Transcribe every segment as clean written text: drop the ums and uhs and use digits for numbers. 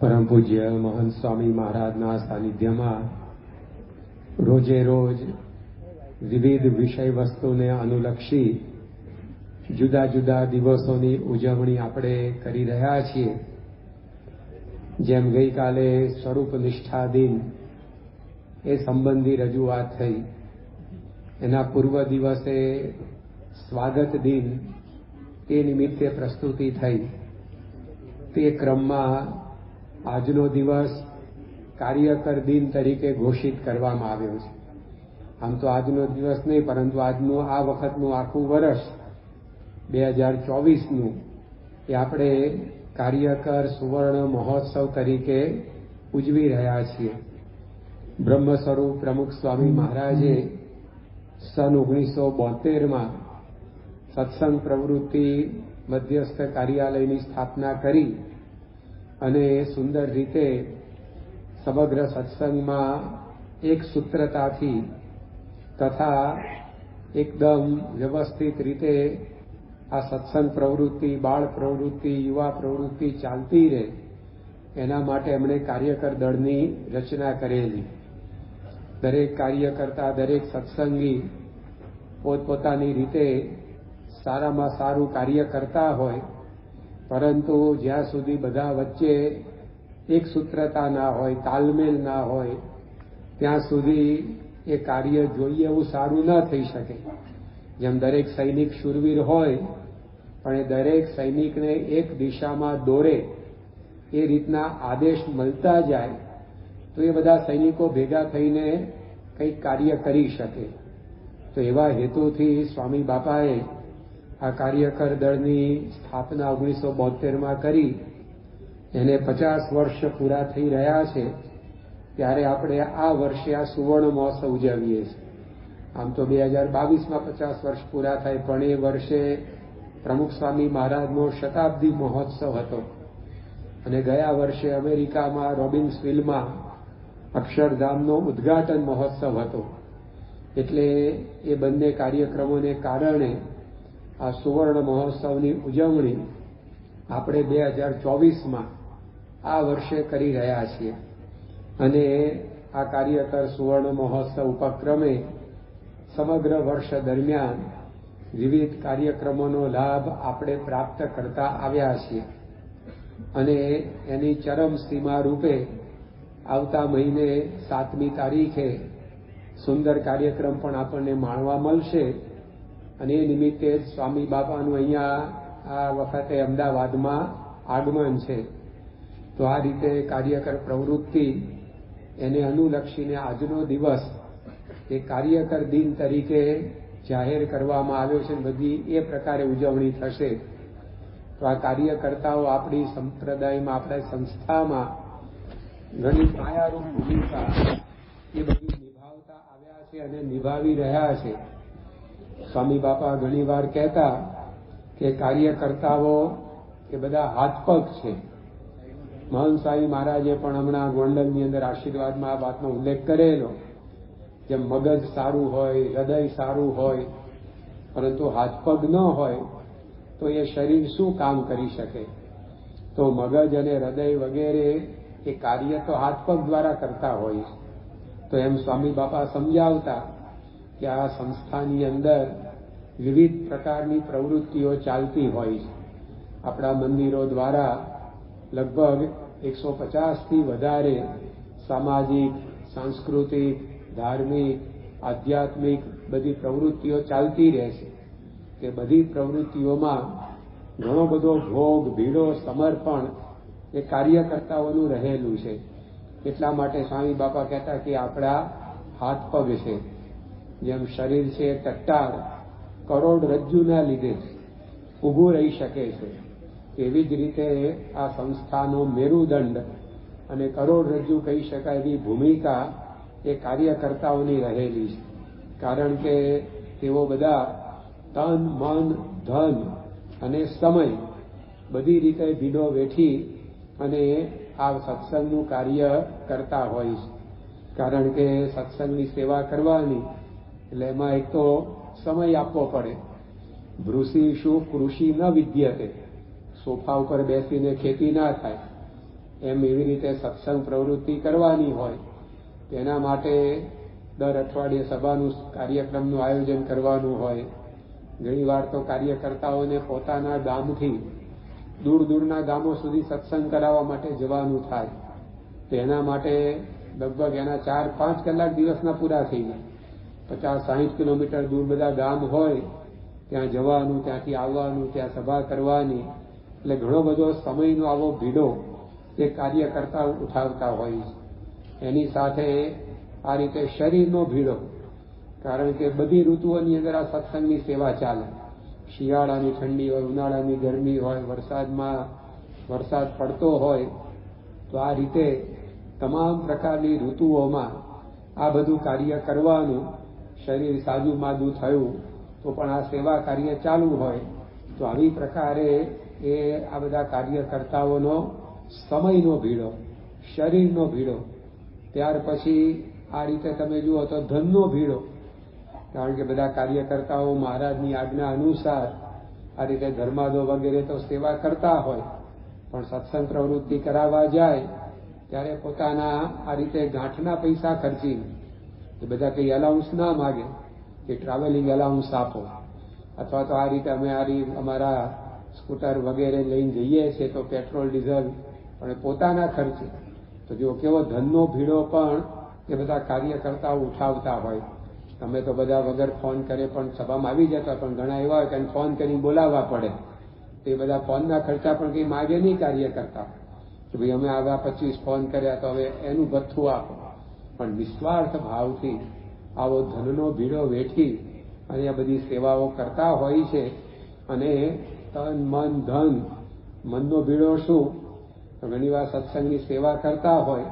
પરમ પૂજ્ય મહંત સ્વામી મહારાજના સાનિધ્યમાં રોજે રોજ વિવિધ વિષય વસ્તુને અનુલક્ષી જુદા જુદા દિવસોની ઉજવણી આપણે કરી રહ્યા છીએ. જેમ ગઈકાલે સ્વરૂપ નિષ્ઠા દિન એ સંબંધી રજૂઆત થઈ, એના પૂર્વ દિવસે સ્વાગત દિન એ નિમિત્તે પ્રસ્તુતિ થઈ. તે ક્રમમાં આજનો દિવસ કાર્યકર દિન તરીકે ઘોષિત કરવામાં આવ્યો છે. આમ તો આજનો દિવસ નહીં, પરંતુ આજનું આ વખતનું આખું વર્ષ 2024નું એ આપણે કાર્યકર સુવર્ણ મહોત્સવ તરીકે ઉજવી રહ્યા છીએ. બ્રહ્મ સ્વરૂપ પ્રમુખ સ્વામી મહારાજે સન 1972માં સત્સંગ પ્રવૃત્તિ મધ્યસ્થ કાર્યાલયની સ્થાપના કરી અને સુંદર રીતે સમગ્ર સત્સંગમાં એક સૂત્રતાથી તથા એકદમ વ્યવસ્થિત રીતે આ સત્સંગ પ્રવૃત્તિ, બાળ પ્રવૃત્તિ, યુવા પ્રવૃત્તિ ચાલતી રહે એના માટે એમણે કાર્યકર દળની રચના કરેલી. દરેક કાર્યકર્તા, દરેક સત્સંગી પોતપોતાની રીતે સારામાં સારું કાર્ય કરતા હોય, પરંતુ જ્યાં સુધી બધા વચ્ચે એક સૂત્રતા ના હોય, તાલમેલ ના હોય, ત્યાં સુધી એ કાર્ય જોઈએ એવું સારું ન થઈ શકે. જેમ દરેક સૈનિક શૂરવીર હોય, પણ એ દરેક સૈનિકને એક દિશામાં દોરે એ રીતના આદેશ મળતા જાય તો એ બધા સૈનિકો ભેગા થઈને કંઈક કાર્ય કરી શકે. તો એવા હેતુથી સ્વામી બાપાએ આ કાર્યકર દળની સ્થાપના 1972માં કરી. એને 50 વર્ષ પૂરા થઈ રહ્યા છે, ત્યારે આપણે આ વર્ષે આ સુવર્ણ મહોત્સવ ઉજવીએ છીએ. આમ તો 2022માં 50 વર્ષ પૂરા થાય, પણ એ વર્ષે પ્રમુખ સ્વામી મહારાજનો શતાબ્દી મહોત્સવ હતો અને ગયા વર્ષે અમેરિકામાં રોબિન્સવિલમાં અક્ષરધામનો ઉદ્ઘાટન મહોત્સવ હતો. એટલે એ બંને કાર્યક્રમોને કારણે આ સુવર્ણ મહોત્સવની ઉજવણી આપણે 2024માં આ વર્ષે કરી રહ્યા છીએ. અને આ કાર્યકર સુવર્ણ મહોત્સવ ઉપક્રમે સમગ્ર વર્ષ દરમિયાન વિવિધ કાર્યક્રમોનો લાભ આપણે પ્રાપ્ત કરતા આવ્યા છીએ. અને એની ચરમ સીમા રૂપે આવતા મહિને 7મી તારીખે સુંદર કાર્યક્રમ પણ આપણને માણવા મળશે. અને એ નિમિત્તે જ સ્વામી બાપાનું અહીંયા આ વખતે અમદાવાદમાં આગમન છે. તો આ રીતે કાર્યકર પ્રવૃત્તિ એને અનુલક્ષીને આજનો દિવસ એ કાર્યકર દિન તરીકે જાહેર કરવામાં આવ્યો છે. બધી એ પ્રકારે ઉજવણી થશે. તો આ કાર્યકર્તાઓ આપણી સંપ્રદાયમાં, આપણા સંસ્થામાં ઘણી પાયારૂપ ભૂમિકા એ બધી નિભાવતા આવ્યા છે અને નિભાવી રહ્યા છે. સ્વામી બાપા ઘણી વાર કહેતા કે કાર્યકર્તાઓ એ બધા હાથપગ છે. મહંત સ્વામી મહારાજે પણ હમણાં ગોંડલની અંદર આશીર્વાદમાં આ વાતનો ઉલ્લેખ કરેલો. જેમ મગજ સારું હોય, હૃદય સારું હોય, પરંતુ હાથપગ ન હોય તો એ શરીર શું કામ કરી શકે? તો મગજ અને હૃદય વગેરે એ કાર્ય તો હાથપગ દ્વારા કરતા હોય. તો એમ સ્વામી બાપા સમજાવતા કે આ સંસ્થાની અંદર વિવિધ પ્રકારની પ્રવૃત્તિઓ ચાલતી હોય છે. આપણા મંદિરો દ્વારા લગભગ 150થી વધારે સામાજિક, સાંસ્કૃતિક, ધાર્મિક, આધ્યાત્મિક બધી પ્રવૃત્તિઓ ચાલતી રહે છે. તે બધી પ્રવૃત્તિઓમાં ઘણો બધો ભોગ, ભીડો, સમર્પણ એ કાર્યકર્તાઓનું રહેલું છે. એટલા માટે સ્વામી બાપા કહેતા કે આપણા હાથ પગ છે. જેમ શરીર છે ટટ્ટાર કરોડરજ્જુના લીધે ઊભું રહી શકે છે, એવી જ રીતે આ સંસ્થાનો મેરુદંડ અને કરોડરજ્જુ કહી શકાય એવી ભૂમિકા એ કાર્યકર્તાઓની રહેલી છે. કારણ કે તેઓ બધા તન, મન, ધન અને સમય બધી રીતે ભીડો વેઠી અને આ સત્સંગનું કાર્ય કરતા હોય છે. કારણ કે સત્સંગની સેવા કરવાની એટલે એમાં એક તો સમય આપવો પડે. ભૃષિ શું કૃષિ ન વિદ્યતે, સોફા ઉપર બેસીને ખેતી ના થાય. એમ એવી રીતે સત્સંગ પ્રવૃત્તિ કરવાની હોય. તેના માટે દર અઠવાડિયે સભાનું કાર્યક્રમનું આયોજન કરવાનું હોય. ઘણીવાર તો કાર્યકર્તાઓને પોતાના ગામથી દૂર દૂરના ગામો સુધી સત્સંગ કરાવવા માટે જવાનું થાય. તેના માટે લગભગ એના 4-5 કલાક દિવસના પૂરા થઈ જાય. 50-60 કિલોમીટર દૂર બધા ગામ હોય, ત્યાં જવાનું, ત્યાંથી આવવાનું, ત્યાં સભા કરવાની, એટલે ઘણો બધો સમયનો આવો ભીડો એ કાર્યકર્તા ઉઠાવતા હોય છે. એની સાથે આ રીતે શરીરનો ભીડો, કારણ કે બધી ઋતુઓની અંદર આ સત્સંગની સેવા ચાલે. શિયાળાની ઠંડી હોય, ઉનાળાની ગરમી હોય, વરસાદમાં વરસાદ પડતો હોય, તો આ રીતે તમામ પ્રકારની ઋતુઓમાં આ બધું કાર્ય કરવાનું. શરીર સાજુ માજુ થયું તો પણ આ સેવા કાર્ય ચાલુ હોય. તો આવી પ્રકારે એ આ બધા કાર્યકર્તાઓનો સમયનો ભીડો, શરીરનો ભીડો. ત્યાર પછી આ રીતે તમે જુઓ તો ધનનો ભીડો, કારણ કે બધા કાર્યકર્તાઓ મહારાજની આજ્ઞા અનુસાર આ રીતે ધર્માદો વગેરે તો સેવા કરતા હોય, પણ સત્સંગ પ્રવૃત્તિ કરાવવા જાય ત્યારે પોતાના આ રીતે ગાંઠના પૈસા ખર્ચીને, એ બધા કંઈ અલાઉન્સ ના માગે કે ટ્રાવેલિંગ અલાઉન્સ આપો, અથવા તો આ રીતે અમે અમારા સ્કૂટર વગેરે લઈને જઈએ છીએ તો પેટ્રોલ ડીઝલ પણ પોતાના ખર્ચે. તો જો કેવો ધનનો ભીડો પણ એ બધા કાર્યકર્તાઓ ઉઠાવતા હોય. તમે તો બધા વગર ફોન કરે પણ સભામાં આવી જતા, પણ ઘણા એવા હોય કે ફોન કરીને બોલાવવા પડે. તે બધા ફોનના ખર્ચા પણ કંઈ માગે નહીં કાર્યકર્તા કે ભાઈ અમે આવા 25 ફોન કર્યા તો હવે એનું ભથ્થું આપો. પણ નિસ્વાર્થ ભાવથી આવો ધનનો ભીડો વેઠી અને આ બધી સેવાઓ કરતા હોય છે. અને તન મન ધન, મનનો ભીડો શું, તો ઘણીવાર સત્સંગની સેવા કરતા હોય,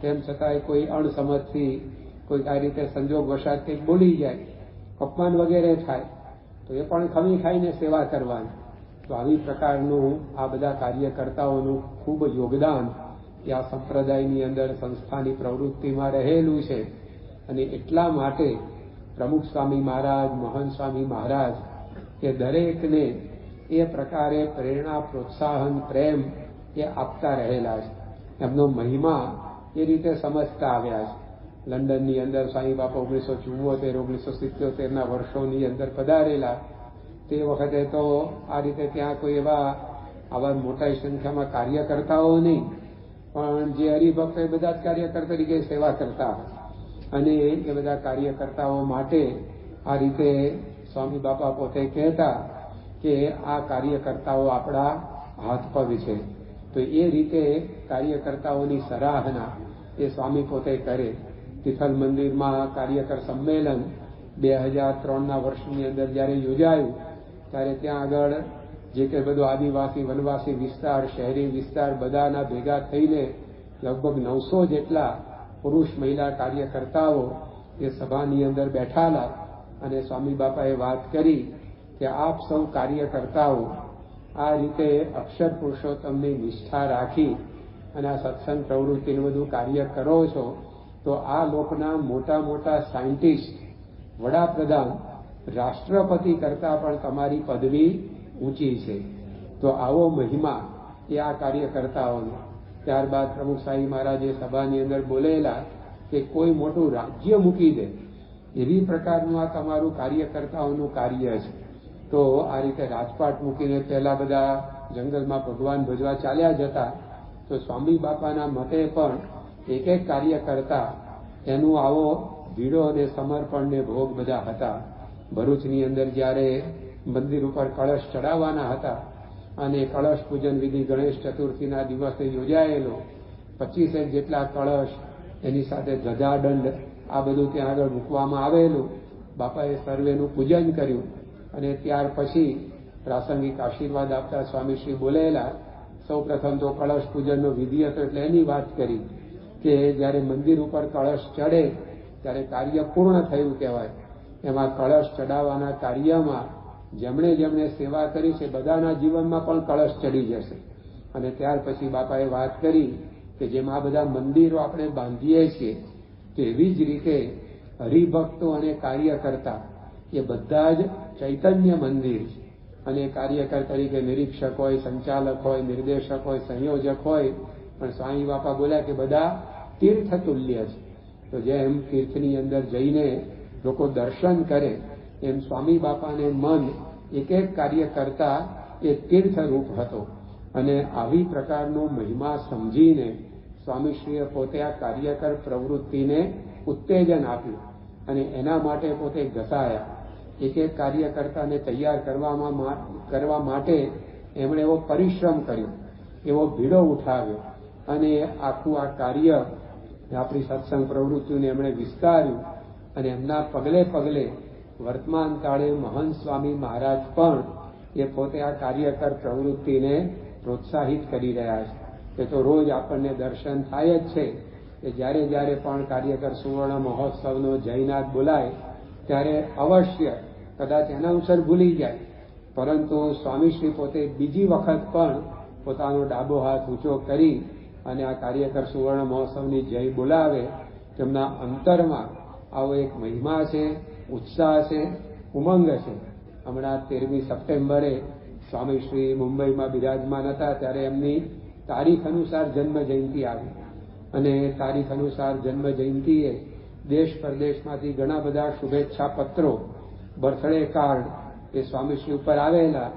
તેમ છતાંય કોઈ અણસમજથી કોઈ આ રીતે સંજોગ વશાત કંઈક બોલી જાય, અપમાન વગેરે થાય, તો એ પણ ખમી ખાઈને સેવા કરવાની. તો આવી પ્રકારનું આ બધા કાર્યકર્તાઓનું ખૂબ યોગદાન એ આ સંપ્રદાયની અંદર સંસ્થાની પ્રવૃત્તિમાં રહેલું છે. અને એટલા માટે પ્રમુખ સ્વામી મહારાજ, મહંત સ્વામી મહારાજ એ દરેકને એ પ્રકારે પ્રેરણા, પ્રોત્સાહન, પ્રેમ એ આપતા રહેલા છે. એમનો મહિમા એ રીતે સમજતા આવ્યા છે. લંડનની અંદર સ્વામી બાપા 1974-1977ના વર્ષોની અંદર પધારેલા. તે વખતે તો આ રીતે ત્યાં કોઈ આવા મોટા સંખ્યામાં કાર્યકર્તાઓ નહીં, પણ જે હરિભક્તો એ બધા જ કાર્યકર તરીકે સેવા કરતા. અને એ બધા કાર્યકર્તાઓ માટે આ રીતે સ્વામી બાપા પોતે કહેતા કે આ કાર્યકર્તાઓ આપણા હાથ પગ છે. તો એ રીતે કાર્યકર્તાઓની સરાહના એ સ્વામી પોતે કરે. તિથલ મંદિરમાં કાર્યકર સંમેલન 2003ના વર્ષની અંદર જ્યારે યોજાયું, ત્યારે ત્યાં આગળ જે કે બધો આદિવાસી વનવાસી વિસ્તાર, શહેરી વિસ્તાર બધાના ભેગા થઈને લગભગ 900 જેટલા પુરુષ મહિલા કાર્યકર્તાઓ એ સભાની અંદર બેઠાલા. અને સ્વામી બાપાએ વાત કરી કે આપ સૌ કાર્યકર્તાઓ આ રીતે અક્ષર પુરુષોત્તમની નિષ્ઠા રાખી અને આ સત્સંગ પ્રવૃત્તિનું બધું કાર્ય કરો છો, તો આ લોકના મોટા મોટા સાયન્ટિસ્ટ, વડાપ્રધાન, રાષ્ટ્રપતિ કરતા પણ તમારી પદવી ઊંચી છે. તો આવો મહિમા એ આ કાર્યકર્તાઓનો. ત્યારબાદ પ્રમુખ સ્વામી મહારાજે સભાની અંદર બોલેલા કે કોઈ મોટું રાજ્ય મૂકી દે એવી પ્રકારનું આ તમારું કાર્યકર્તાઓનું કાર્ય છે. તો આ રીતે રાજપાટ મૂકીને પહેલા બધા જંગલમાં ભગવાન ભજવા ચાલ્યા જતા. તો સ્વામી બાપાના મતે પણ એક એક કાર્યકર્તા એનું આવો ભીડો અને સમર્પણને ભોગ બધા હતા. ભરૂચની અંદર જ્યારે મંદિર ઉપર કળશ ચડાવવાના હતા અને કળશ પૂજન વિધિ ગણેશ ચતુર્થીના દિવસે યોજાયેલો, 25 જેટલા કળશ, એની સાથે ધજાદંડ, આ બધું ત્યાં આગળ મૂકવામાં આવેલું. બાપાએ સર્વેનું પૂજન કર્યું અને ત્યાર પછી પ્રાસંગિક આશીર્વાદ આપતા સ્વામીશ્રી બોલેલા. સૌ પ્રથમ તો કળશ પૂજનનો વિધિ હતો એટલે એની વાત કરી કે જ્યારે મંદિર ઉપર કળશ ચડે ત્યારે કાર્ય પૂર્ણ થયું કહેવાય. એમાં કળશ ચડાવવાના કાર્યમાં જેમણે જેમણે સેવા કરી છે બધાના જીવનમાં પણ કળશ ચડી જશે. અને ત્યાર પછી બાપાએ વાત કરી કે જેમ આ બધા મંદિરો આપણે બાંધીએ છીએ તેવી જ રીતે હરિભક્તો અને કાર્યકર્તા એ બધા જ ચૈતન્ય મંદિર છે. અને કાર્યકર તરીકે નિરીક્ષક હોય, સંચાલક હોય, નિર્દેશક હોય, સંયોજક હોય, પણ સ્વામી બાપા બોલ્યા કે બધા તીર્થ તુલ્ય છે. તો જેમ તીર્થની અંદર જઈને લોકો દર્શન કરે એમ સ્વામી બાપાને મન એક એક કાર્ય કરતા એ તીર્થરૂપ હતો. અને આવી પ્રકારનો મહિમા સમજીને સ્વામીશ્રીએ પોતે આ કાર્યકર પ્રવૃત્તિને ઉત્તેજન આપ્યું અને એના માટે પોતે ઘસાયા. એક એક કાર્યકર્તાને તૈયાર કરવા માટે એમણે એવો પરિશ્રમ કર્યો, એવો ભીડો ઉઠાવ્યો અને આખું આ કાર્ય આપણી સત્સંગ પ્રવૃત્તિને એમણે વિસ્તાર્યું. અને એમના પગલે પગલે વર્તમાન કાળે મહંત સ્વામી મહારાજ પણ એ પોતે આ કાર્યકર પ્રવૃત્તિને પ્રોત્સાહિત કરી રહ્યા છે. એ તો રોજ આપણને દર્શન થાય જ છે કે જ્યારે જ્યારે પણ કાર્યકર સુવર્ણ મહોત્સવનો જયનાથ બોલાય ત્યારે અવશ્ય કદાચ એના અનુસાર ભૂલી જાય, પરંતુ સ્વામીશ્રી પોતે બીજી વખત પણ પોતાનો ડાબો હાથ ઊંચો કરી અને આ કાર્યકર સુવર્ણ મહોત્સવની જય બોલાવે. તેમના અંતરમાં આવો એક મહિમા છે, ઉત્સાહ છે, ઉમંગ છે. હમણાં 13મી સપ્ટેમ્બરે સ્વામીશ્રી મુંબઈમાં બિરાજમાન હતા ત્યારે એમની તારીખ અનુસાર જન્મ જયંતિ આવી અને તારીખ અનુસાર જન્મ જયંતિએ દેશ પરદેશમાંથી ઘણા બધા શુભેચ્છા પત્રો, બર્થડે કાર્ડ એ સ્વામીશ્રી ઉપર આવેલા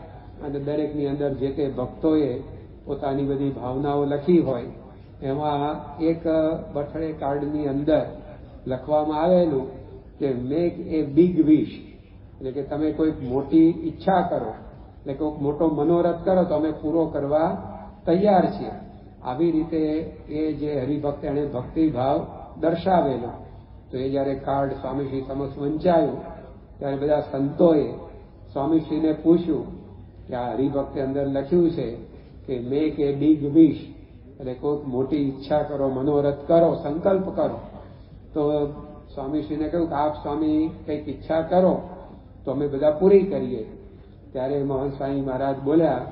અને દરેકની અંદર જે તે ભક્તોએ પોતાની બધી ભાવનાઓ લખી હોય એમાં એક બર્થડે કાર્ડની અંદર લખવામાં આવેલું કે મેક એ બિગ વિશ, એટલે કે તમે કોઈક મોટી ઈચ્છા કરો, એટલે કોઈક મોટો મનોરથ કરો તો અમે પૂરો કરવા તૈયાર છીએ. આવી રીતે એ જે હરિભક્ત એણે ભક્તિભાવ દર્શાવેલો. તો એ જ્યારે કાર્ડ સ્વામીશ્રી સમક્ષ વંચાયું ત્યારે બધા સંતોએ સ્વામીશ્રીને પૂછ્યું કે આ હરિભક્તે અંદર લખ્યું છે કે મેક એ બિગ વિશ, એટલે કોઈક મોટી ઈચ્છા કરો, મનોરથ કરો, સંકલ્પ કરો. તો સ્વામીશ્રીને કહ્યું કે આપ સ્વામી કંઈક ઈચ્છા કરો તો અમે બધા પૂરી કરીએ. ત્યારે મહંત સ્વામી મહારાજ બોલ્યા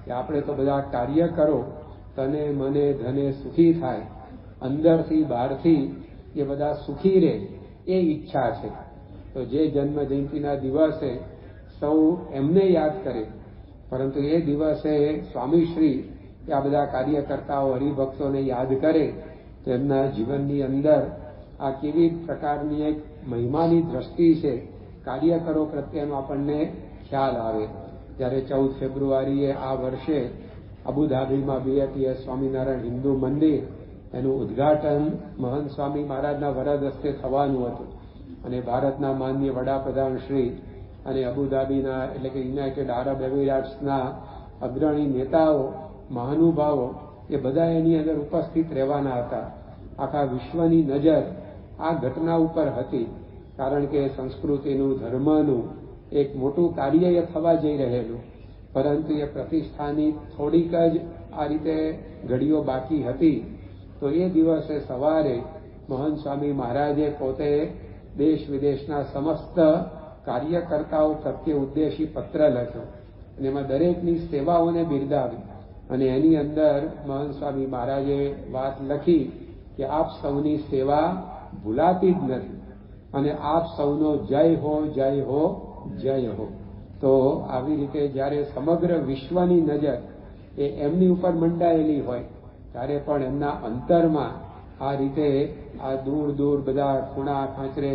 કે આપણે તો બધા કાર્ય કરો તને મને ધને સુખી થાય, અંદરથી બહારથી એ બધા સુખી રહે એ ઈચ્છા છે. તો જે જન્મ જયંતિના દિવસે સૌ એમને યાદ કરે, પરંતુ એ દિવસે સ્વામીશ્રી કે આ બધા કાર્યકર્તાઓ હરિભક્તોને યાદ કરે તો એમના જીવનની અંદર આ કેવી પ્રકારની એક મહિમાની દ્રષ્ટિ છે કાર્યકરો પ્રત્યેનો આપણને ખ્યાલ આવે. જ્યારે 14 ફેબ્રુઆરીએ આ વર્ષે અબુધાબીમાં BATS સ્વામિનારાયણ હિન્દુ મંદિર એનું ઉદ્ઘાટન મહંત સ્વામી મહારાજના વરદ હસ્તે થવાનું હતું અને ભારતના માનનીય વડાપ્રધાન શ્રી અને અબુધાબીના એટલે કે યુનાઇટેડ આરબ એમિરેટ્સના અગ્રણી નેતાઓ, મહાનુભાવો એ બધા એની અંદર ઉપસ્થિત રહેવાના હતા. આખા વિશ્વની નજર આ ઘટના ઉપર હતી, કારણ કે સંસ્કૃતિનું, ધર્મનું એક મોટું કાર્ય એ થવા જઈ રહેલું, પરંતુ એ પ્રતિષ્ઠાની થોડીક જ આ રીતે ઘડીઓ બાકી હતી. તો એ દિવસે સવારે મહંત સ્વામી મહારાજે પોતે દેશ વિદેશના સમસ્ત કાર્યકર્તાઓ પ્રત્યે ઉદ્દેશી પત્ર લખ્યો અને એમાં દરેકની સેવાઓને બિરદાવી અને એની અંદર મહંત સ્વામી મહારાજે વાત લખી કે આપ સૌની સેવા ભૂલાતી જ નથી અને આપ સૌનો જય હો, જય હો, જય હો. તો આવી રીતે જ્યારે સમગ્ર વિશ્વની નજર એ એમની ઉપર મંડાયેલી હોય ત્યારે પણ એમના અંતરમાં આ રીતે આ દૂર દૂર બધા ખૂણા ખાંચરે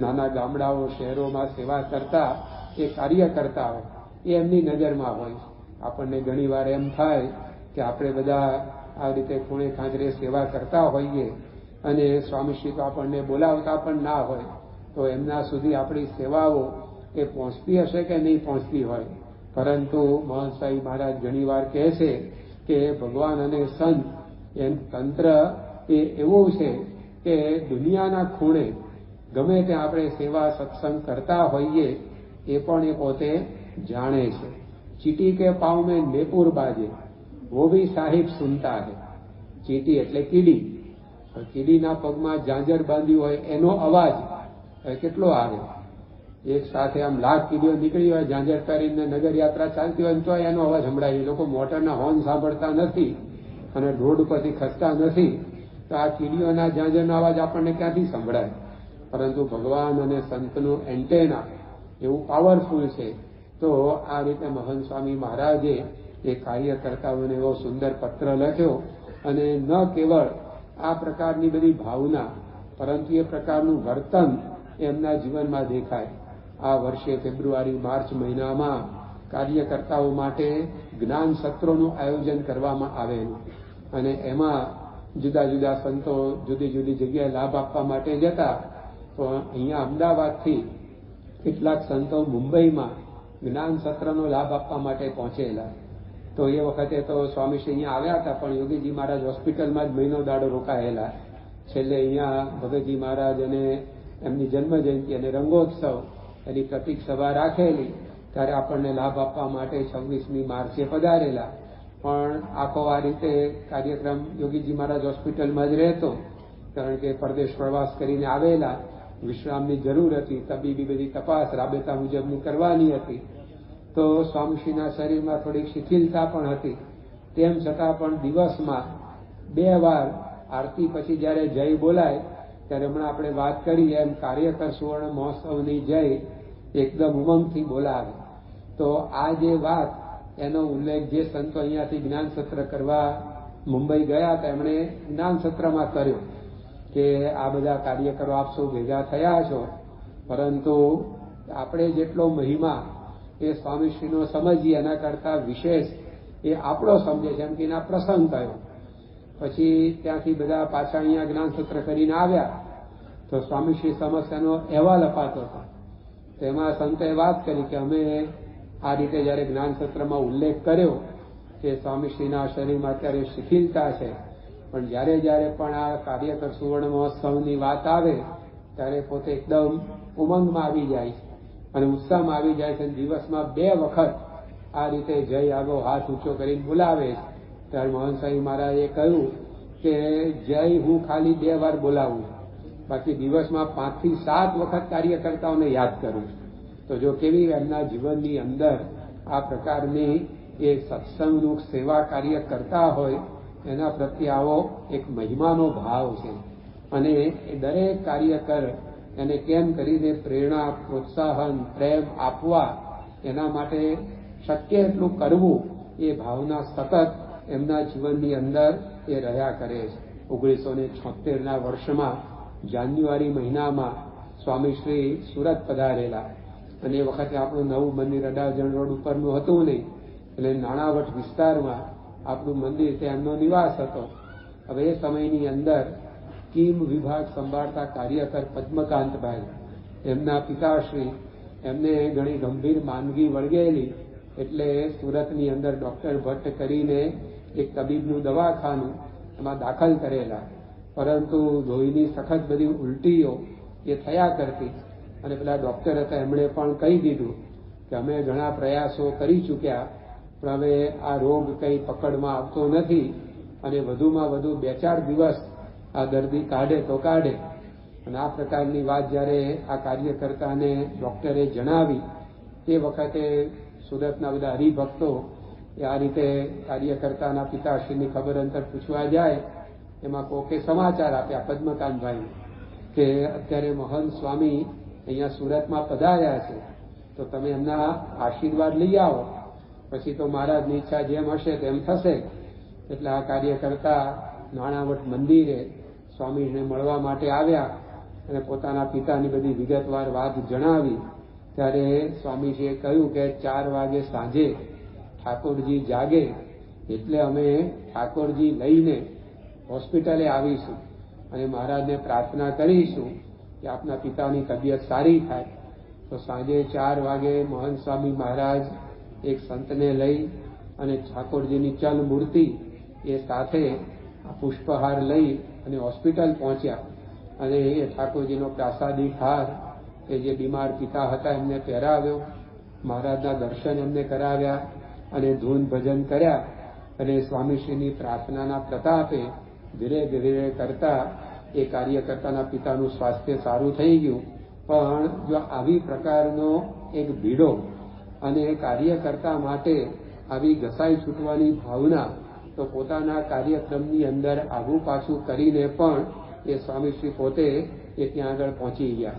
નાના ગામડાઓ, શહેરોમાં સેવા કરતા એ કાર્યકર્તાઓ એ એમની નજરમાં હોય. આપણને ઘણી વાર એમ થાય કે આપણે બધા આ રીતે ખૂણે ખાંચરે સેવા કરતા હોઈએ અને સ્વામીશ્રી તો આપણને બોલાવતા પણ ના હોય, તો એમના સુધી આપણી સેવાઓ એ પહોંચતી હશે કે નહીં પહોંચતી હોય. પરંતુ મહંત સ્વામી મહારાજ ઘણીવાર કહે છે કે ભગવાન અને સંત એમ તંત્ર એ એવું છે કે દુનિયાના ખૂણે ગમે ત્યાં આપણે સેવા સત્સંગ કરતા હોઈએ એ પણ એ પોતે જાણે છે. ચીટી કે પાँव में नेपुर बाजे वो भी साहिब सुनता है. ચીટી એટલે કીડી, કીડીના પગમાં ઝાંઝર બાંધ્યું હોય એનો અવાજ કેટલો આવે. એક સાથે આમ લાખ કીડીઓ નીકળી હોય ઝાંઝર પહેરીને નગર યાત્રા ચાલતી હોય તો એનો અવાજ સંભળાય. લોકો મોટરના હોર્ન સાંભળતા નથી અને રોડ પરથી ખસતા નથી, તો આ કીડીઓના ઝાંઝરનો અવાજ આપણને ક્યાંથી સંભળાય. પરંતુ ભગવાન અને સંતનું એન્ટેના એવું પાવરફુલ છે. તો આ રીતે મહંત સ્વામી મહારાજે એ કાર્યકર્તાઓને એવો સુંદર પત્ર લખ્યો અને ન કેવળ આ પ્રકારની બધી ભાવના, પરંતુ એ પ્રકારનું વર્તન એમના જીવનમાં દેખાય. આ વર્ષે ફેબ્રુઆરી માર્ચ મહિનામાં કાર્યકર્તાઓ માટે જ્ઞાન સત્રોનું આયોજન કરવામાં આવેલું અને એમાં જુદા જુદા સંતો જુદી જુદી જગ્યાએ લાભ આપવા માટે જતા. તો અહીંયા અમદાવાદથી કેટલાક સંતો મુંબઈમાં જ્ઞાન સત્રનો લાભ આપવા માટે પહોંચેલા. તો એ વખતે તો સ્વામીશ્રી અહીંયા આવ્યા હતા, પણ યોગીજી મહારાજ હોસ્પિટલમાં જ મહિનો દાડો રોકાયેલા. છેલ્લે અહીંયા ભગતજી મહારાજ અને એમની જન્મજયંતિ અને રંગોત્સવ એની પ્રતિક સભા રાખેલી, ત્યારે આપણને લાભ આપવા માટે 26મી માર્ચે પધારેલા. પણ આખો આ રીતે કાર્યક્રમ યોગીજી મહારાજ હોસ્પિટલમાં જ રહેતો, કારણ કે પરદેશ પ્રવાસ કરીને આવેલા, વિશ્રામની જરૂર હતી, તબીબી બધી તપાસ રાબેતા મુજબની કરવાની હતી. તો સ્વામીશ્રીના શરીરમાં થોડીક શિથિલતા પણ હતી. તેમ છતાં પણ દિવસમાં 2 વાર આરતી પછી જ્યારે જય બોલાય, ત્યારે હમણાં આપણે વાત કરી એમ કાર્યકર સુવર્ણ મહોત્સવની જય એકદમ ઉમંગથી બોલાવે. તો આ જે વાત એનો ઉલ્લેખ જે સંતો અહીંયાથી જ્ઞાન સત્ર કરવા મુંબઈ ગયા હતા એમણે જ્ઞાન સત્રમાં કર્યો કે આ બધા કાર્યકરો આપ સૌ ભેગા થયા છો, પરંતુ આપણે જેટલો મહિમા એ સ્વામીશ્રીનો સમજીએ એના કરતાં વિશેષ એ આપણો સમજે છે, એમ કે એના પ્રસંગ થયો. પછી ત્યાંથી બધા પાછા અહીંયા જ્ઞાન સત્ર કરીને આવ્યા તો સ્વામીશ્રી સમક્ષ એનો અહેવાલ અપાતો હતો. તેમાં સંતોએ વાત કરી કે અમે આ રીતે જ્યારે જ્ઞાન સત્રમાં ઉલ્લેખ કર્યો કે સ્વામીશ્રીના શરીરમાં અત્યારે શિથિલતા છે, પણ જ્યારે જ્યારે પણ આ કાર્યકર સુવર્ણ મહોત્સવની વાત આવે ત્યારે પોતે એકદમ ઉમંગમાં આવી જાય છે અને ઉત્સાહમાં આવી જાય છે. દિવસમાં 2 વખત આ રીતે જય આગો હાથ ઊંચો કરીને બોલાવે છે. ત્યારે મોહન સ્વામી મહારાજે કહ્યું કે જય હું ખાલી 2 વાર બોલાવું, બાકી દિવસમાં 5 થી 7 વખત કાર્યકર્તાઓને યાદ કરું. તો જો કેવી એમના જીવનની અંદર આ પ્રકારની એ સત્સંગનું સેવા કાર્ય કરતા હોય, એના પ્રત્યે આવો એક મહિમાનો ભાવ છે. અને એ દરેક કાર્યકર એને કેમ કરીને પ્રેરણા, પ્રોત્સાહન, પ્રેમ આપવા, એના માટે શક્ય એટલું કરવું, એ ભાવના સતત એમના જીવનની અંદર એ રહ્યા કરે છે. 1976ના વર્ષમાં જાન્યુઆરી મહિનામાં સ્વામીશ્રી સુરત પધારેલા અને એ વખતે આપણું નવું મંદિર અડાજણ રોડ ઉપરનું હતું નહીં, એટલે નાણાવટ વિસ્તારમાં આપણું મંદિર ત્યાં એમનો નિવાસ હતો. હવે એ સમયની અંદર સ્કીમ વિભાગ સંભાળતા કાર્યકર પદ્મકાંતભાઈ, એમના પિતાશ્રી, એમને ઘણી ગંભીર માંદગી વળગેલી, એટલે સુરતની અંદર ડોક્ટર ભટ્ટ કરીને એક તબીબનું દવાખાનું એમાં દાખલ કરેલા. પરંતુ લોહીની સખત બધી ઉલટીઓ એ થયા કરતી અને પેલા ડોક્ટર હતા એમણે પણ કહી દીધું કે અમે ઘણા પ્રયાસો કરી ચૂક્યા, પણ હવે આ રોગ કંઈ પકડમાં આવતો નથી અને વધુમાં વધુ 2-4 દિવસ આ દર્દી કાઢે તો કાઢે. અને આ પ્રકારની વાત જ્યારે આ કાર્યકર્તાને ડોક્ટરે જણાવી, તે વખતે સુરતના બધા હરિભક્તો એ આ રીતે કાર્યકર્તાના પિતાશ્રીની ખબર અંતર પૂછવા જાય, એમાં કોકે સમાચાર આપ્યા પદ્મકાંતભાઈ કે અત્યારે મહંત સ્વામી અહીંયા સુરતમાં પધાર્યા છે, તો તમે એમના આશીર્વાદ લઈ આવો, પછી તો મહારાજની ઈચ્છા જેમ હશે તેમ થશે. એટલે આ કાર્યકર્તા નાણાવટ મંદિરે સ્વામીને મળવા માટે આવ્યા અને પોતાના પિતાની બધી વિગતવાર વાત જણાવી. ત્યારે સ્વામીજીએ કહ્યું કે 4 વાગે સાંજે ઠાકોરજી જાગે એટલે અમે ઠાકોરજી લઈને હોસ્પિટલે આવીશું અને મહારાજને પ્રાર્થના કરીશું કે આપના પિતાની તબિયત સારી થાય. તો સાંજે 4 વાગે મહંત સ્વામી મહારાજ એક સંતને લઈ અને ઠાકોરજીની ચલ મૂર્તિ એ સાથે પુષ્પહાર લઈ અને હોસ્પિટલ પહોંચ્યા અને એ ઠાકોરજીનો પ્રાસાદિક હાર એ જે બીમાર પિતા હતા એમને પહેરાવ્યો, મહારાજના દર્શન એમને કરાવ્યા અને ધૂન ભજન કર્યા અને સ્વામીશ્રીની પ્રાર્થનાના પ્રતાપે ધીરે ધીરે કરતા એ કાર્યકર્તાના પિતાનું સ્વાસ્થ્ય સારું થઈ ગયું. પણ જો આવી પ્રકારનો એક ભીડો અને કાર્યકર્તા માટે આવી ઘસાઈ છૂટવાની ભાવના, તો પોતાના કાર્યક્રમની અંદર આગું પાછું કરીને પણ એ સ્વામીશ્રી પોતે એ ત્યાં આગળ પહોંચી ગયા.